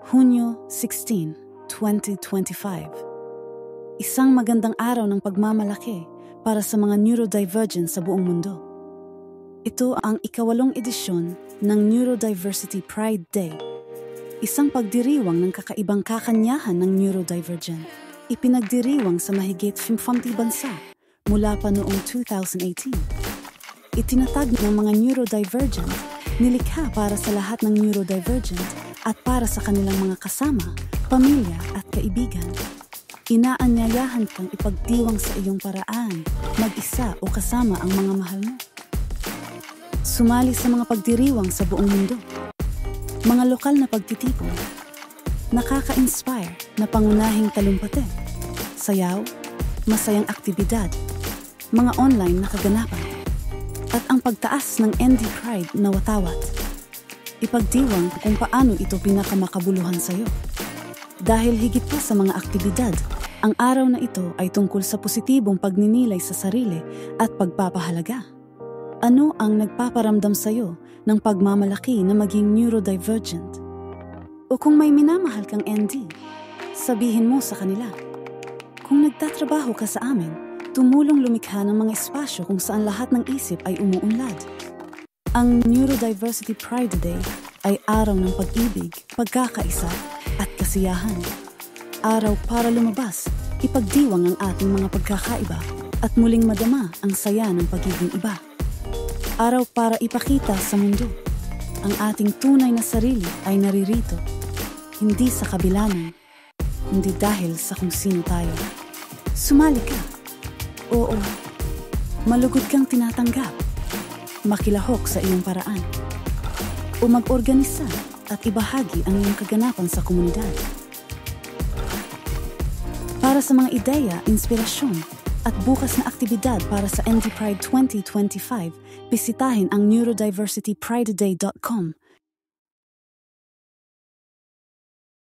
Hunyo 16, 2025. Isang magandang araw ng pagmamalaki para sa mga neurodivergent sa buong mundo. Ito ang ika-8 edisyon ng Neurodiversity Pride Day. Isang pagdiriwang ng kakaibang kakanyahan ng neurodivergent. Ipinagdiriwang sa mahigit 50 bansa mula pa noong 2018. Itinatag ng mga neurodivergent, nilikha para sa lahat ng neurodivergent at para sa kanilang mga kasama, pamilya at kaibigan. Inaanyayahan kang ipagdiwang sa iyong paraan, mag-isa o kasama ang mga mahal mo. Sumali sa mga pagdiriwang sa buong mundo. Mga lokal na pagtitipon, nakaka-inspire na pangunahing talumpati, sayaw, masayang aktibidad, mga online na kaganapan, at ang pagtaas ng ND Pride na watawat. Ipagdiwang kung paano ito pinakamakabuluhan sa iyo. Dahil higit pa sa mga aktibidad, ang araw na ito ay tungkol sa positibong pagninilay sa sarili at pagpapahalaga. Ano ang nagpaparamdam sa iyo ng pagmamalaki na maging neurodivergent? O kung may minamahal kang ND, sabihin mo sa kanila. Kung nagtatrabaho ka sa amin, tumulong lumikha ng mga espasyo kung saan lahat ng isip ay umuunlad. Ang Neurodiversity Pride Day ay araw ng pag-ibig, pagkakaisa at kasiyahan. Araw para lumabas, ipagdiwang ang ating mga pagkakaiba at muling madama ang saya ng pagiging iba. Araw para ipakita sa mundo, ang ating tunay na sarili ay naririto, hindi sa kabilangan, hindi dahil sa kung sino tayo. Sumali ka. Oo, malugod kang tinatanggap. Makilahok sa iyong paraan. O mag-organisa at ibahagi ang iyong kaganapan sa komunidad. Para sa mga ideya, inspirasyon, at bukas na aktibidad para sa ND Pride 2025, bisitahin ang neurodiversityprideday.com